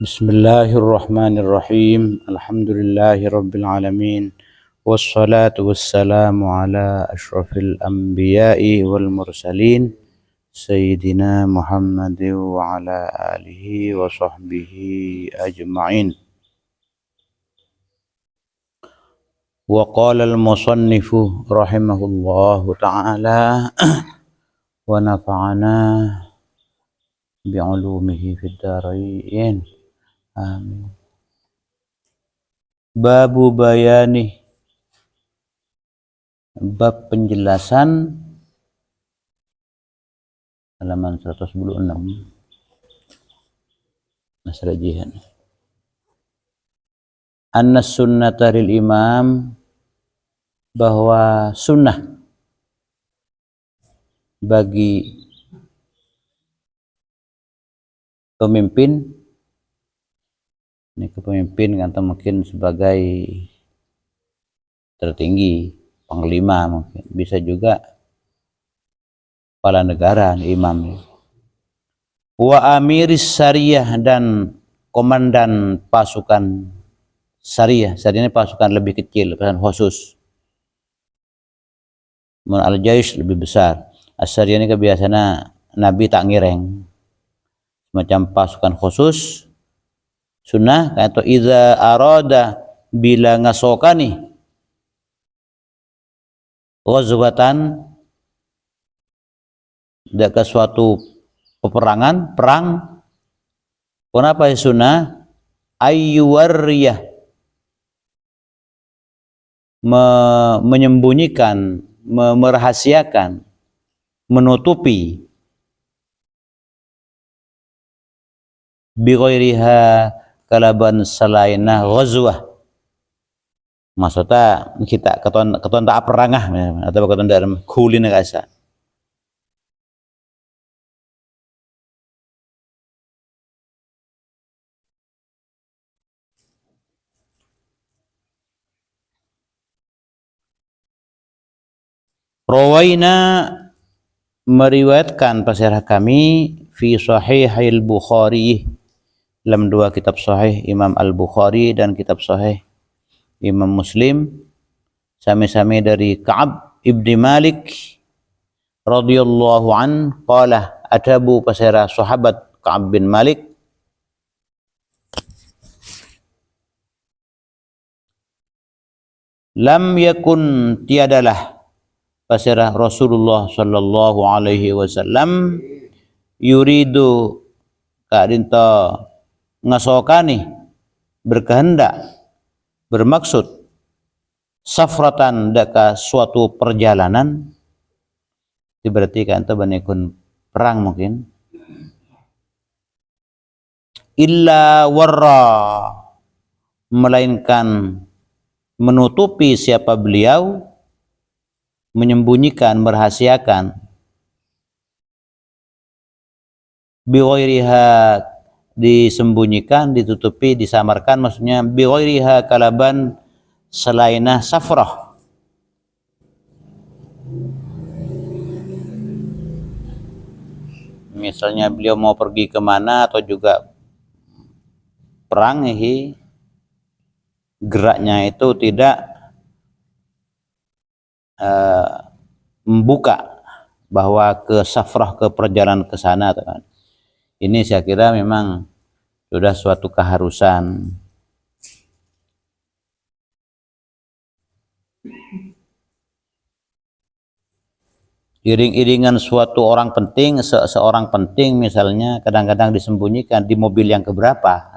Bismillahirrahmanirrahim. Alhamdulillahirabbil alamin. Wassalatu wassalamu ala asyrafil anbiya'i wal mursalin Sayyidina Muhammadin wa ala alihi wa sahbihi ajma'in. Wa qala al-musannifu rahimahullahu ta'ala wa nafa'ana bi'ulumihi fid dharain. Amin. Babu bayani, bab penjelasan, halaman 126, masalah jihad. Anna sunnata lil imam, bahwa sunnah bagi pemimpin, ini kepemimpin kata mungkin sebagai tertinggi, panglima mungkin, bisa juga kepala negara, imam. Wa amiris sariyah, dan komandan pasukan sariyah. Sariyah ini pasukan lebih kecil, pasukan khusus. Al-jaish lebih besar. As-sariyah ini kebiasaannya Nabi tak ngireng, macam pasukan khusus. Sunnah kata iza arada, bila ngasokani ghazwatan, ke suatu peperangan, perang. Kenapa ya sunnah? Ayyuwariyah, menyembunyikan, merahasiakan, menutupi, bighairiha, kalaban selainah ghazwah. Maksudnya kita keton tak perangah atau keton dalam kulin kasa. Rawaina, meriwayatkan pasirah kami, fi sahihil Bukhari, dalam dua kitab sahih Imam Al-Bukhari dan kitab sahih Imam Muslim, sami-sami dari Ka'ab ibni Malik radhiyallahu an, qala, adabu pasirah sahabat Ka'ab bin Malik, lam yakun, tiadalah, pasirah Rasulullah sallallahu alaihi wasallam, yuridu, kadinta ngasokani, berkehendak, bermaksud, safratan, daka suatu perjalanan. Itu berarti kan itu banekun perang mungkin. Illa warra, melainkan menutupi siapa beliau, menyembunyikan, merahasiakan, bighairiha, disembunyikan, ditutupi, disamarkan, maksudnya bighairiha, kalaban selainah safrah. Misalnya beliau mau pergi kemana atau juga perang, geraknya itu tidak membuka bahwa ke safrah, ke perjalanan ke sana. Ini saya kira memang sudah suatu keharusan. Iring-iringan suatu orang penting, seorang penting misalnya, kadang-kadang disembunyikan di mobil yang keberapa.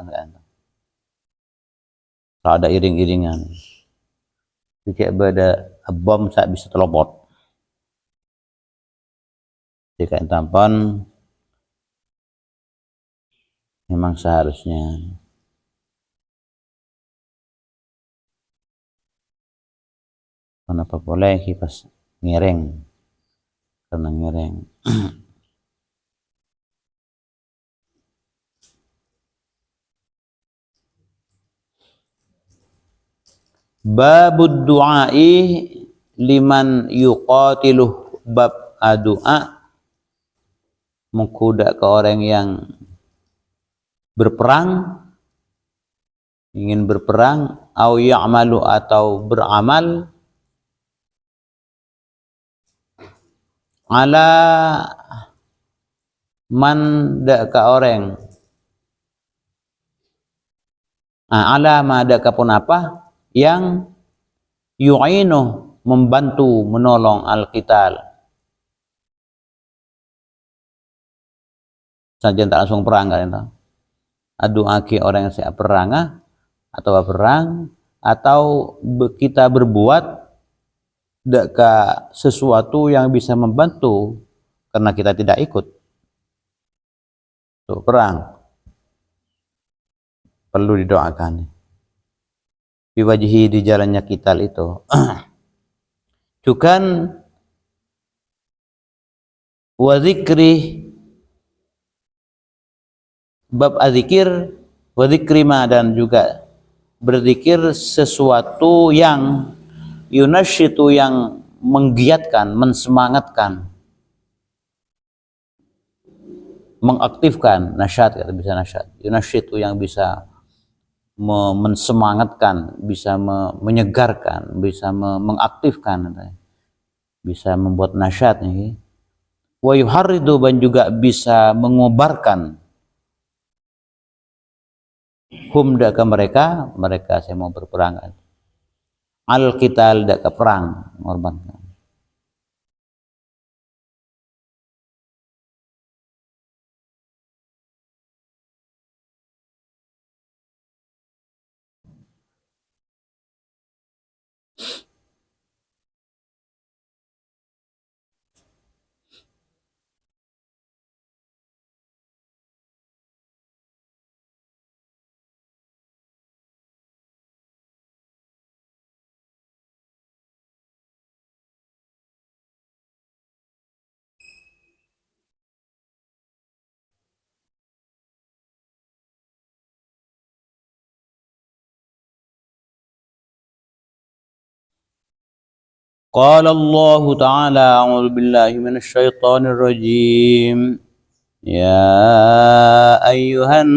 Kalau ada iring-iringan, jika ada bom saya bisa terlopot. Jika tampon memang seharusnya. Kenapa boleh kipas ngereng? Karena ngereng. Babud du'ai liman yuqatiluh, bab doa mengkuda ke orang yang berperang ingin berperang, au ya'malu atau beramal, ala man ka orang, ala ma ka pun apa yang yu'inu membantu menolong al-qital, saja tak langsung perang kan itu. Adu aki orang yang siap perang atau perang, atau kita berbuat dekat sesuatu yang bisa membantu karena kita tidak ikut tuh perang, perlu didoakan diwajihi di jalannya qital itu. Cukan wa zikri, bab adzikir, wa zikri ma, dan juga berzikir sesuatu yang yunasyitu, yang menggiatkan, mensemangatkan, mengaktifkan, nasyat, kata bisa nasyat, yunasyitu yang bisa mensemangatkan, bisa menyegarkan, bisa mengaktifkan, bisa membuat nasyat nih. Wa yuharridu, dan juga bisa mengobarkan hum daka mereka saya mau berperang al-qital daka perang, mengorbankan. Qala Allah Ta'ala, a'udzu billahi minasy syaithanir rajim. Ya ayyuhan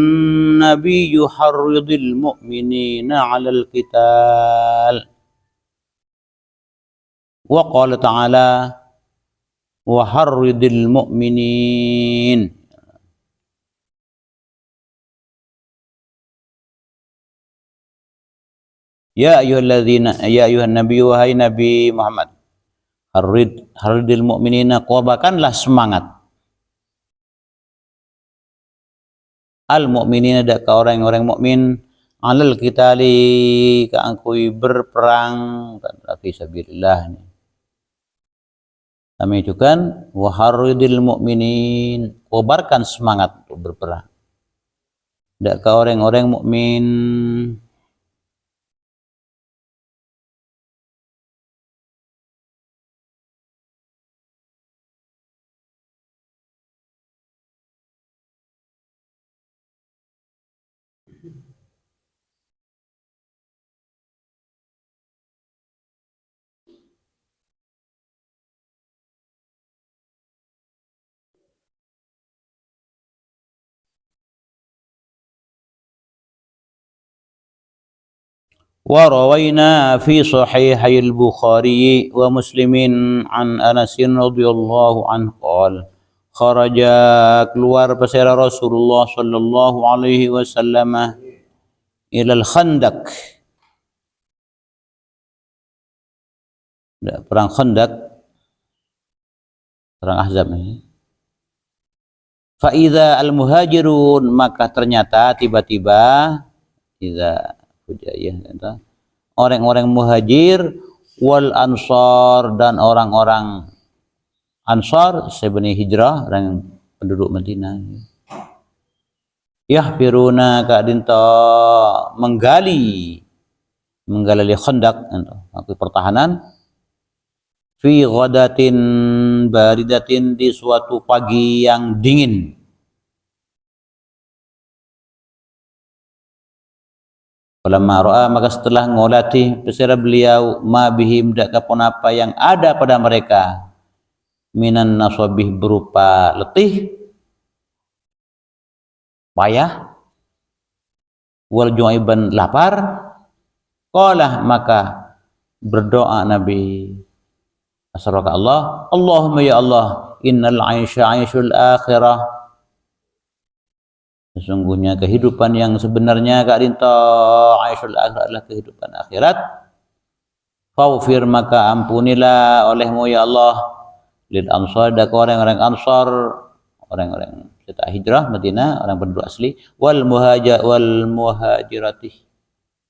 nabiyyu harridil mu'minina 'alal qital. Wa qala ta'ala wa harridil mu'minin. Ya ayyuhan nabiyyu, wahai Nabi Muhammad, harridil mu'minina, kobarkanlah semangat al mu'minina, dak ka orang-orang mukmin, alal qitali, ka angkui berperang fi sabilillah. Kami itu kan wa harridil mu'minin, kobarkan semangat untuk berperang dak ka orang-orang mukmin. Wa rawayna fi sahihayil Bukhari wa Muslimin an Anas radhiyallahu anhu qala kharaja, keluar pesera Rasulullah sallallahu alaihi wasallam ilal khandaq, perang Khandaq, perang Ahzab ini. Fa idza al muhajirun, maka ternyata tiba-tiba idza hujaiyah, orang-orang muhajir, wal ansar, dan orang-orang ansar, sebeni hijrah, orang penduduk Madinah, yahfiruna, ka dinta menggali Khandaq, aku pertahanan, fi ghadatin baridatin, di suatu pagi yang dingin. Falamma ra'a, maka setelah ngolati pesera beliau, ma bihim, dak kapun apa yang ada pada mereka, minan nasabih, berupa letih, payah, wal ju'iban lapar, qala maka berdoa Nabi asraka Allah, Allahumma ya Allah, innal 'aisha 'aishul akhirah, sesungguhnya kehidupan yang sebenarnya kak dinta 'aishul akhirah adalah kehidupan akhirat. Faghfir maka ampunilah olehmu ya Allah lil ansar, dak orang-orang ansar, orang-orang setelah hijrah Madinah, orang penduduk asli, wal muhajirati,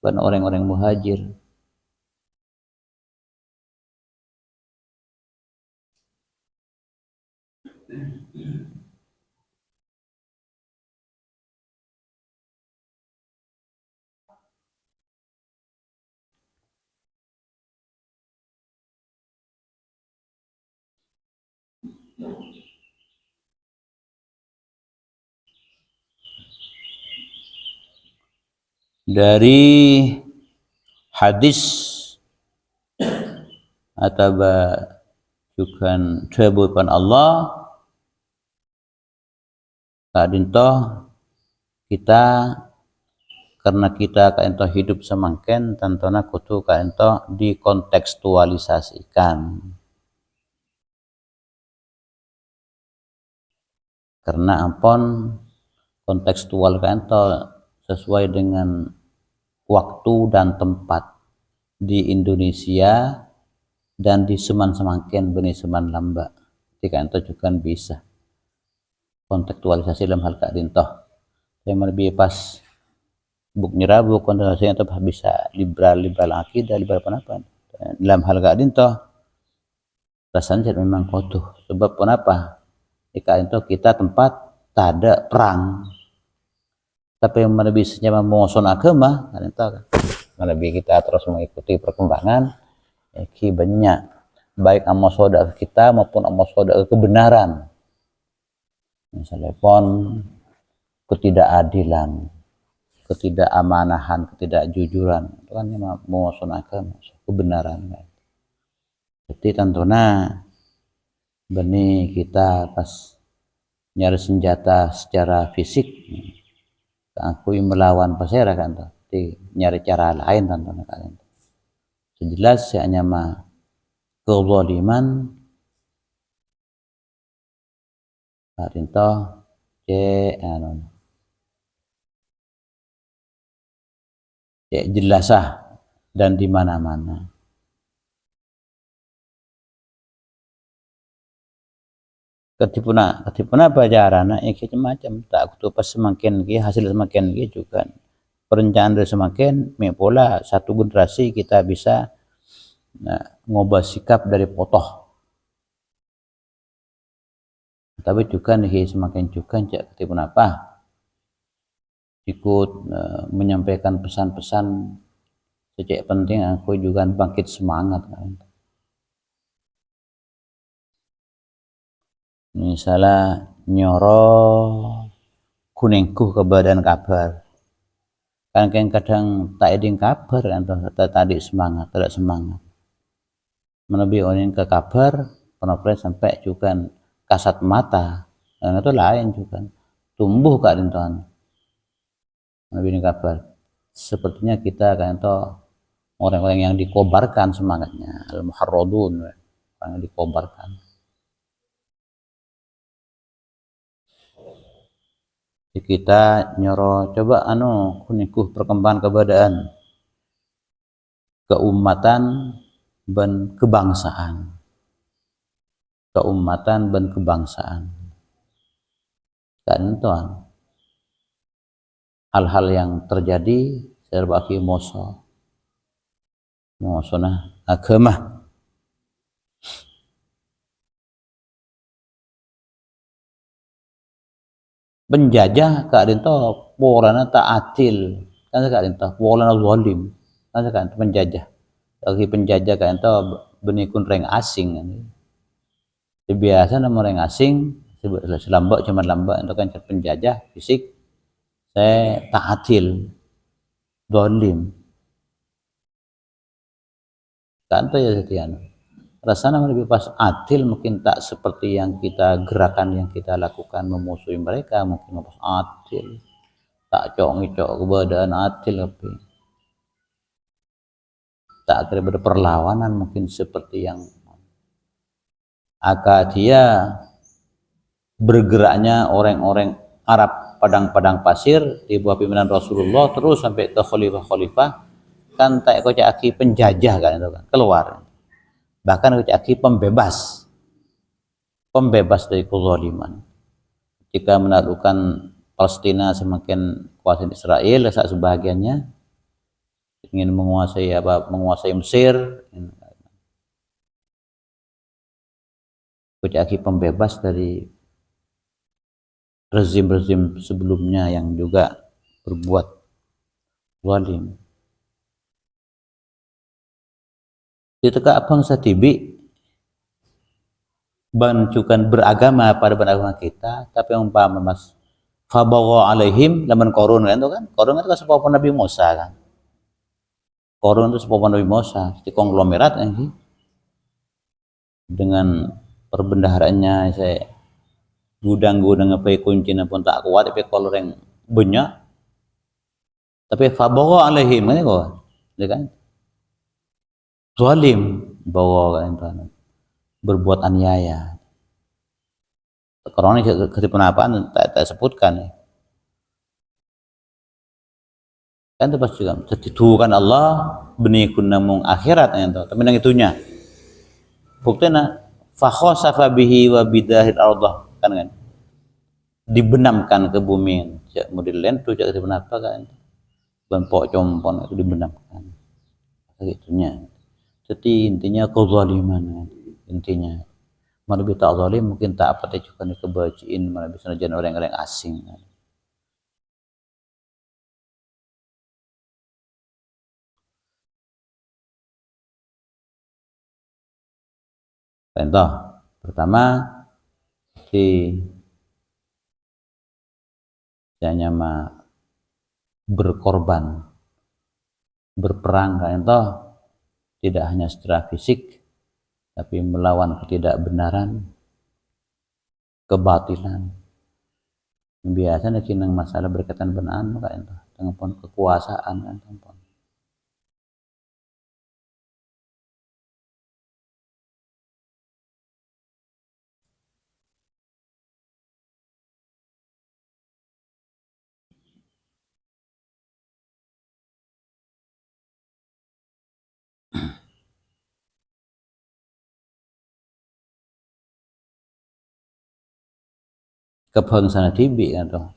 dan orang-orang muhajir. Dari hadis atau juga sebutan Allah kadinto kita, karena kita kaento hidup semangken tantona kutu kaento dikontekstualisasikan, karena ampon kontekstual kaento sesuai dengan waktu dan tempat di Indonesia dan di seman semangken benih seman lamba, jika itu juga bisa kontekstualisasi dalam hal kadinto yang lebih pas buk nyerabu kontekstualisasi itu bisa liberal akidah, liberal apa dalam hal kadinto rasanya memang kotuh. Sebab kenapa jika itu kita tempat tak ada perang, tapi yang lebih senyama mengoson agama kadinto lebih kita terus mengikuti perkembangan banyak baik amosoda kita maupun amosoda kebenaran, misalnya pun ketidakadilan, ketidakamaнаhan, ketidakjujuran, itu kan mengoson agama kebenaran. Jadi tentunya benih kita pas nyari senjata secara fisik aku melawan pasera kan tuh, nyari cara lain tentunya kalian. Sejelas hanya mah kezaliman karinto jelasah dan di mana-mana. Ketipuna bajarana macam-macam tak kutu pas semakin hasil semakin juga perencanaan dari semakin pola satu generasi kita bisa ngubah sikap dari potoh, tapi juga nih semakin juga ketipuna apa ikut menyampaikan pesan-pesan sejak penting aku juga bangkit semangat kan. Misalnya nyoro kuningku kebadan kabar kan kadang tak eding kabar kan tadi semangat tidak semangat menebi orang ke kabar penopres sampai juga kasat mata dan itu lain juga tumbuh kak rintuan menebi kabar sepertinya kita kan itu orang-orang yang dikobarkan semangatnya al-muharradun, orang yang dikobarkan. Kita nyoro coba kunikuh perkembangan keberadaan keumatan dan kebangsaan, keumatan dan kebangsaan kan tuan hal-hal yang terjadi serba moso nah agama penjajah keadaan itu polana tak adil kan keadaan itu polana zalim kan keadaan penjajah lagi penjajah keadaan itu benikun reng asing kan. Biasa nama reng asing selambak cuma lambak itu kan penjajah fisik saya tak adil zalim kan itu ya setian rasanya lebih pas adil mungkin tak seperti yang kita gerakan yang kita lakukan memusuhi mereka mungkin pas adil tak cok keberadaan atil tapi tak kira berperlawanan mungkin seperti yang Akadia bergeraknya orang-orang Arab padang-padang pasir di bawah pimpinan Rasulullah terus sampai ke khalifah-khalifah kan tak kocaki penjajah kan itu kan keluar bahkan kocaki pembebas dari kezaliman ketika menaklukkan Palestina semakin kuasa Israel saat sebagiannya ingin menguasai Mesir kocaki pembebas dari rezim-rezim sebelumnya yang juga berbuat zalim. Di teka bangsa tibi bancukan beragama pada beragama kita, tapi umpama mas fabawa alaihim laman korun kan itu kan korun itu kan sepupu Nabi Musa kan korun itu sepupu Nabi Musa di konglomerat kan dengan perbendaharaannya saya gudang-gudang apa kunci pun tak kuat tapi kalau yang banyak tapi fabawa alaihim kan itu kan zalim bawa kan berbuat aniaya karena ini kepenapaan tak sebutkan kan itu pasti juga tertitukan Allah benikun namung akhirat itu tapi yang itunya buktinya fakhosafa bihi wa bidahil ardah kan dibenamkan ke bumi modelen tuh jadi benapa kan ban pok compon itu dibenamkan segitunya jadi intinya kezaliman intinya mana lebih tak zalim mungkin tak apa juga nih kebajiin mana bisa najan orang-orang asing contoh pertama di nyama berkorban berperang contoh tidak hanya secara fisik tapi melawan ketidakbenaran kebatilan biasanya kinang masalah berkaitan benar kan itu dengan kekuasaan kan tampon kebangsaan tibi atau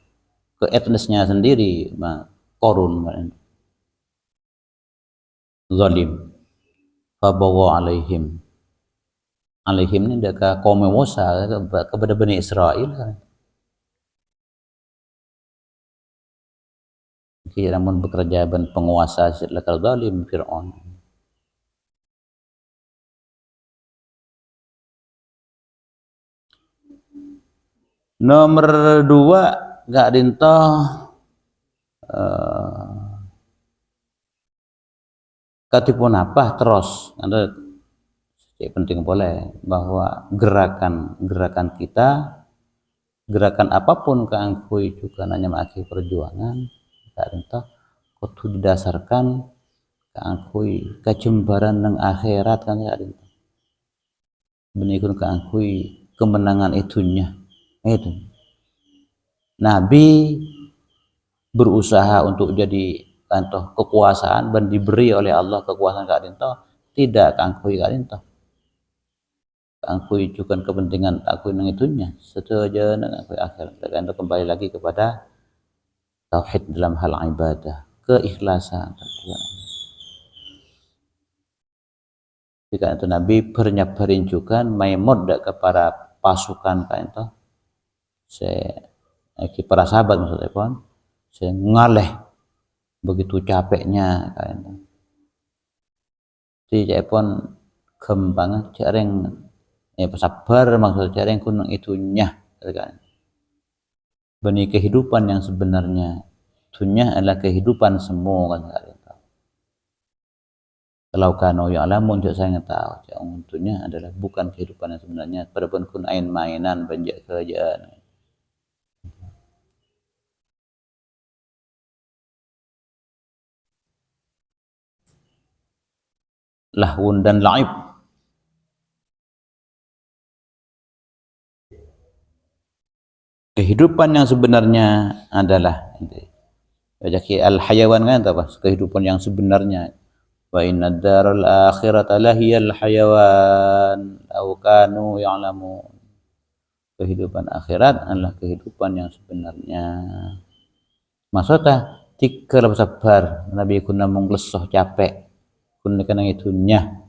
ke etnisnya sendiri korun zalim fabawa alaihim ini dekat kaum Musa kepada Bani Israel kan namun bekerja dan penguasa setelah zalim Fir'aun nomor 2 gak rintoh katipun apa terus ada penting boleh bahwa gerakan kita gerakan apapun keangkui juga nanya maki perjuangan gak rintoh kudu didasarkan keangkui kecembaran ng akhirat kan gak rintoh benikun keangkui kemenangan itunya itu Nabi berusaha untuk jadi contoh kekuasaan dan diberi oleh Allah kekuasaan kak dinto tidak kangkui kak dinto kangkui juga kepentingan aku yang itunya setuju dengan akhirat tergantung kembali lagi kepada tauhid dalam hal ibadah keikhlasan jika itu Nabi bernyabarin juga maimud kepada pasukan kak dinto para sahabat maksudnya pun saya ngaleh begitu capeknya kan jadi pun kembang jarang sabar maksud jarang kunung itunya kan benih kehidupan yang sebenarnya itunya adalah kehidupan semua kan kalau kano ya alamun saya tahu yang itunya adalah bukan kehidupan yang sebenarnya pada pun kun ain mainan banjak kerjaan lahun dan laib. Kehidupan yang sebenarnya adalah jadi al-hayawan kan apa? Kehidupan yang sebenarnya. Wa inna daral akhirata lahiyal hayawan law kanu ya'lamun. Kehidupan akhirat adalah kehidupan yang sebenarnya. Maksudnya tikar sabar Nabi kuna menglesoh capek kun kana itunya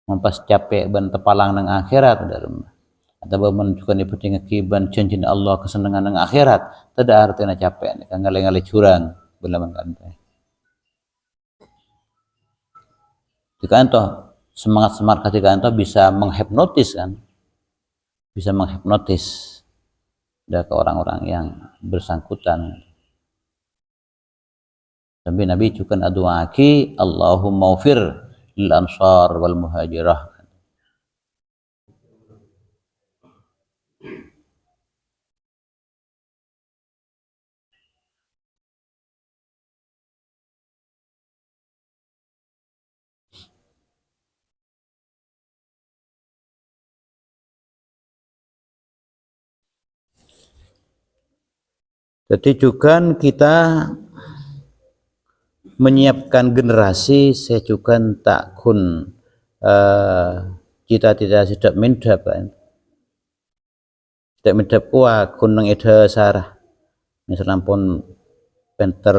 mempas capek ban tepalang nang akhirat atau menunjukkan ibadah kiban janjin Allah kesenangan nang akhirat tidak artinya capek kan ngale-ngale curang belaman kan jika anto semangat ketika anto bisa menghipnotis kan bisa menghipnotis dari orang-orang yang bersangkutan. Sampai Nabi juga aduaki Allahumma ufir lil ansar wal muhajirah. Jadi juga kita menyiapkan generasi sejukan tak kun kita tidak mendap kan tidak mendap kuat kun nang ida sarah misalnya pun penter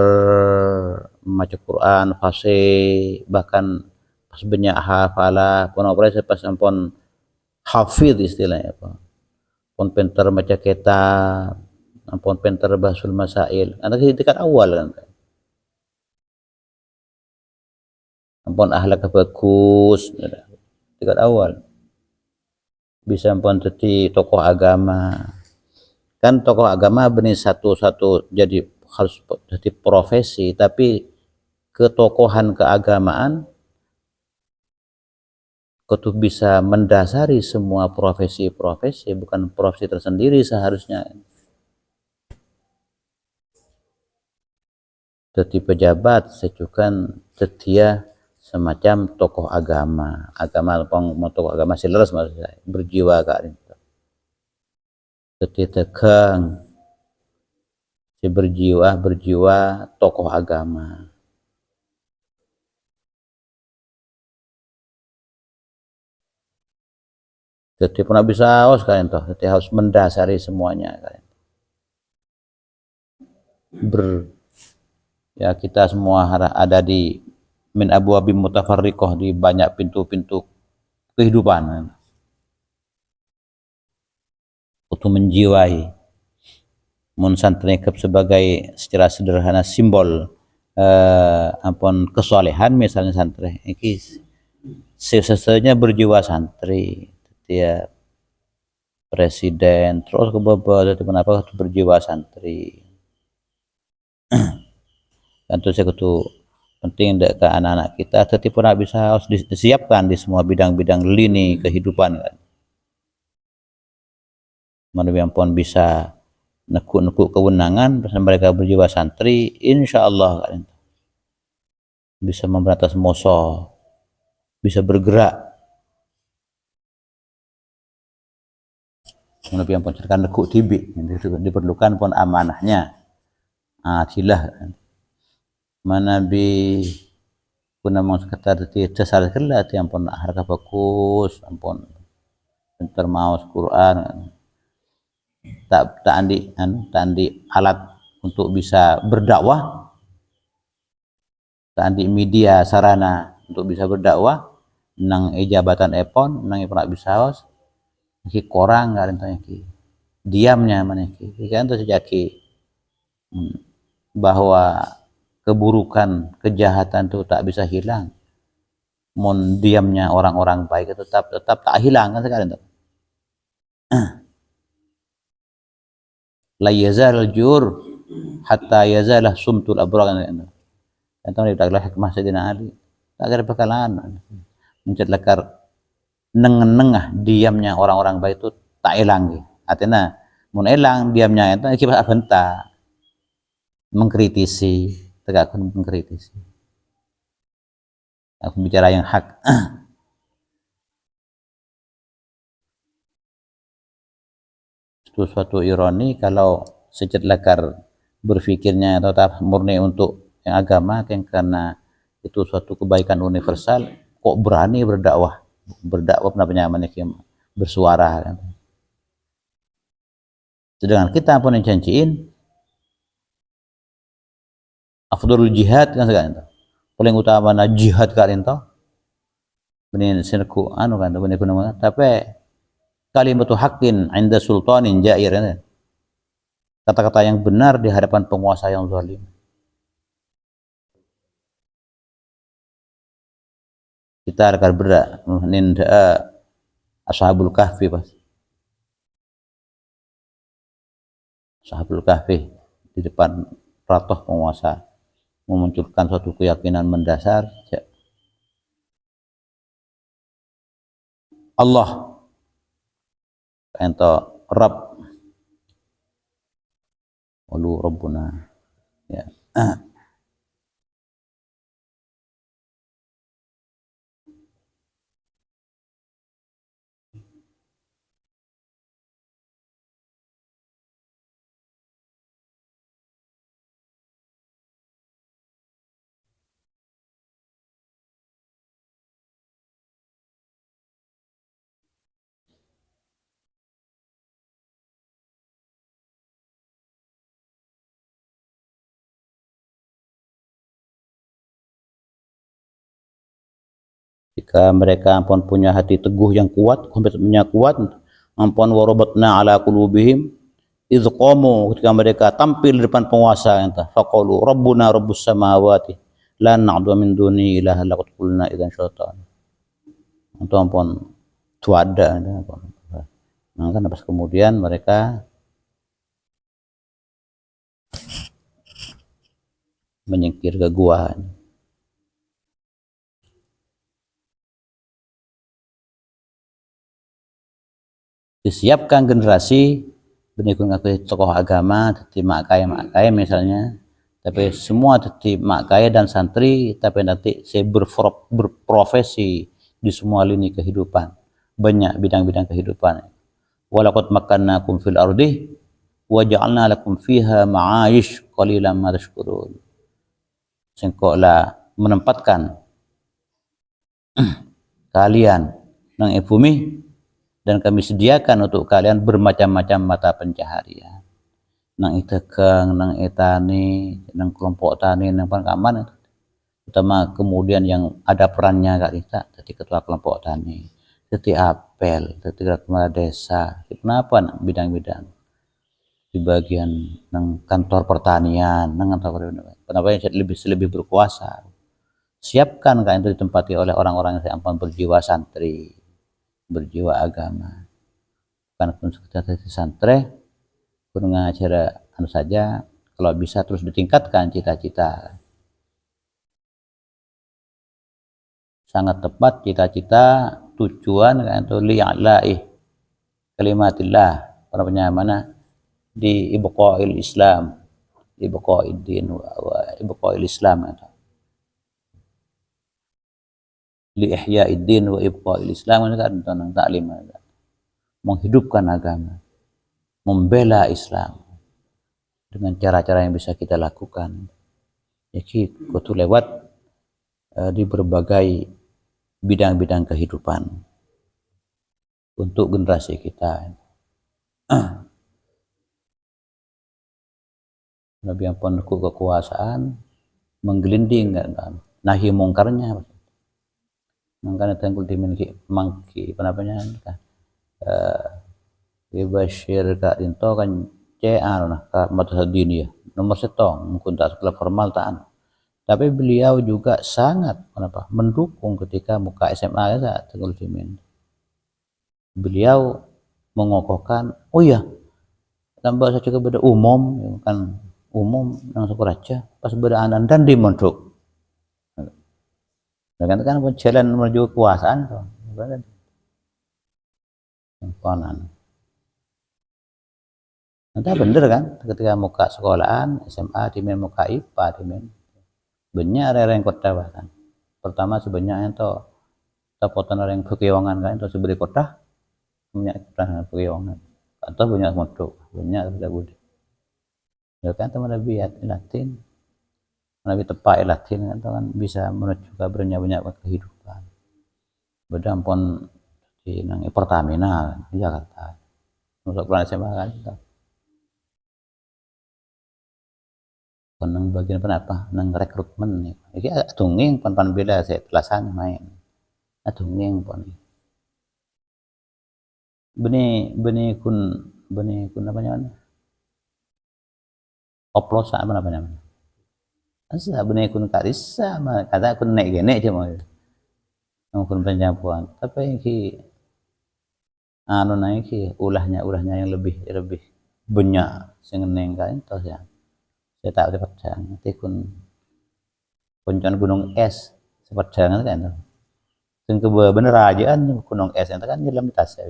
maca Quran fasih bahkan pas banyak hafalah pun operasi pas ampun hafid istilahnya apa pun penter maca kitab ampun penter bahsul masail anak tingkat awal kan ampun ahlak bagus tingkat awal bisa ampun jadi tokoh agama kan tokoh agama benih satu-satu jadi harus jadi profesi tapi ketokohan keagamaan itu bisa mendasari semua profesi-profesi bukan profesi tersendiri seharusnya jadi pejabat sejukan setia semacam tokoh agama tokoh agama sileres maksud saya berjiwa kak jadi tegang si berjiwa tokoh agama jadi pernah bisa harus kalian toh jadi harus mendasari semuanya kalian ya kita semua ada di min abwabi mutafarriqah di banyak pintu-pintu kehidupan untuk menjiwai mun santri sebagai secara sederhana simbol ampun kesolehan misalnya santri iki sesanya berjiwa santri dia presiden terus ke bawah jadi kenapa berjiwa santri tentu saya itu penting ke anak-anak kita tetapi pun bisa harus disiapkan di semua bidang-bidang lini kehidupan kan mana yang pun bisa nekuk kewenangan mereka berjiwa santri insya Allah kan bisa memberantas musuh bisa bergerak mana yang pun cerkan nekuk tibi diperlukan pun amanahnya adilah kan mana bi kuna mau sekitar ti cesar kela ti ampun harga bagus ampun pinter maos Quran tak andi alat untuk bisa berdakwah tak andi media sarana untuk bisa berdakwah nang jabatan epon nang pernah bisa haus ki korang kan tanya ki diamnya mana ki kan itu sejaki bahwa keburukan kejahatan itu tak bisa hilang mon diamnya orang-orang baik itu tetap tak hilang kan sekarang tuh la yazal jur hatta yazalah sumtul abrar kan itu adalah hikmah Sayyidina Ali tak ada bakalan mencetakar nengah diamnya orang-orang baik itu tak hilang artinya mun hilang diamnya itu akibat abenta mengkritisi tegakkan mengkritisi Aku bicara yang hak. Itu suatu ironi kalau sejelekar berpikirnya tetap murni untuk yang agama, yang karena itu suatu kebaikan universal, kok berani berdakwah namanya bersuara kan. Sedangkan kita pun yang janjiin afdalul jihad kan sekarang, paling utama na jihad kalian toh benih senku anu kan benih kuno, tapi kalimatu haqqin 'inda sultanin jair kan? Kata-kata yang benar di hadapan penguasa yang zalim. Kita akan berak ninda ashabul kahfi pas ashabul kahfi di depan ratoh penguasa memunculkan suatu keyakinan mendasar Allah ento Rabb walu Rabbuna ya. Jika mereka ampun punya hati teguh yang kuat, komitmennya kuat, ampun warabatna ala qulubihim idz qamu, ketika mereka tampil di depan penguasa entah faqalu rabbuna rabbus samawati la na'budu min duni ilaha laqad qulna idzan syaitan. Itu ampun tuada ampun. Maka pas kemudian mereka menyingkir ke gua. Disiapkan generasi benikun ngaku tokoh agama, teti mak kaya misalnya, tapi semua teti mak kaya dan santri, tapi nanti saya berprofesi di semua lini kehidupan, banyak bidang-bidang kehidupan. Walaqad makkannakum fil ardi wa ja'alna lakum fiha ma'ayish qalilan ma tashkurun. Sengkoklah menempatkan kalian nang bumi dan kami sediakan untuk kalian bermacam-macam mata pencaharian. Nang itekeng, nang etani, nang kelompok tani, nang pangkaman, terutama kemudian yang ada perannya kak kita, jadi ketua kelompok tani, jadi apel, jadi kepala desa, kenapa nang bidang-bidang di bagian nang kantor pertanian, nang kantor kenapa yang lebih berkuasa. Siapkan kak itu ditempati oleh orang-orang yang ampun berjiwa santri, berjiwa agama, bukan pun sekedar santri pun acara anu saja, kalau bisa terus ditingkatkan cita-cita. Sangat tepat cita-cita tujuan kan itu li'ala'i kalimatillah, apa mana di ibqa'il Islam, ibqa'id din wa ibqa'il Islam itu. Li ihya'id din wa ibqa'il Islam itu kan tentang taklim, menghidupkan agama, membela Islam dengan cara-cara yang bisa kita lakukan. Jadi itu lewat di berbagai bidang-bidang kehidupan untuk generasi kita. Nabi yang penuh kekuasaan menggelinding nahi mungkarnya. Makanya tengkul dimiliki mangki penapanya Bashir kak Dinto kan nah kak madrasah diniyah nomor setong mungkin tak sekolah formal tak, tapi beliau juga sangat mendukung ketika muka SMA ya Tengkul Dimin. Beliau mengokohkan, oh ya tambah saja kepada umum kan umum yang sekuraja pas berada dan di mondok. Dengan kan jalan menuju kekuasaan tuh, konan. Entah bener kan, ketika muka sekolahan SMA, dimen muka IPA, dimen banyak area yang kota bahkan. pertama sebenarnya itu tapotan orang kekewangan kan itu seberi kota punya kekewangan atau punya motor punya sudah budi ya kan teman lebih Latin lebih tepat Latin kan bisa menunjuk kabarnya banyak kehidupan beda pun di nang Pertamina di Jakarta untuk bulan SMA kan nang bagian apa nang rekrutmen nih iki tunging pan beda saya telasan main tunging pon benih kun apa namanya oplosan apa namanya asa benih kun karisa mah kata kun naik gene aja mau kun penjapuan tapi iki anu naik ki ulahnya yang lebih banyak sing neng kan tos ya saya tak dapat jang nanti kun puncak gunung es seperti jangan kan sing bener aja kan gunung es itu kan nyelam di tas ya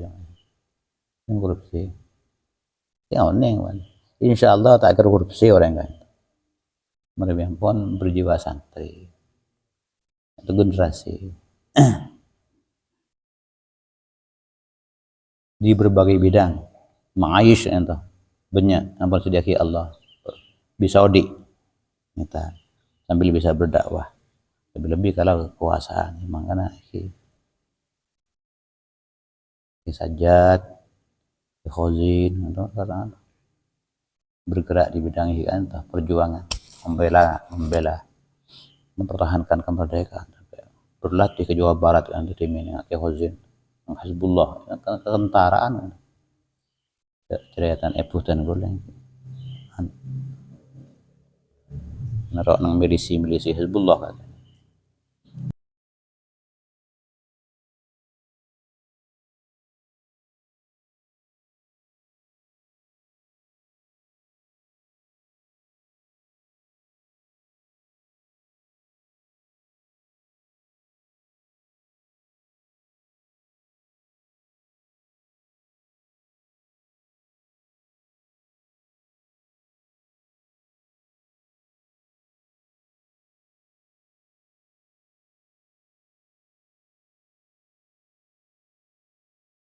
yang korupsi ya oneng kan insyaallah tak akan korupsi orang kan mereka pun berjiwa santri itu generasi di berbagai bidang ma'ayish itu banyak apa sediaki Allah bisa odi kita sambil bisa berdakwah lebih-lebih kalau kekuasaan memang karena sajad khozin atau karena bergerak di bidang kan perjuangan membela mempertahankan kemerdekaan berlatih ke Jawa Barat kan di tim ini ke khozin Hizbullah ketentaraan cerita epuh dan goleng narok nang milisi Hizbullah kan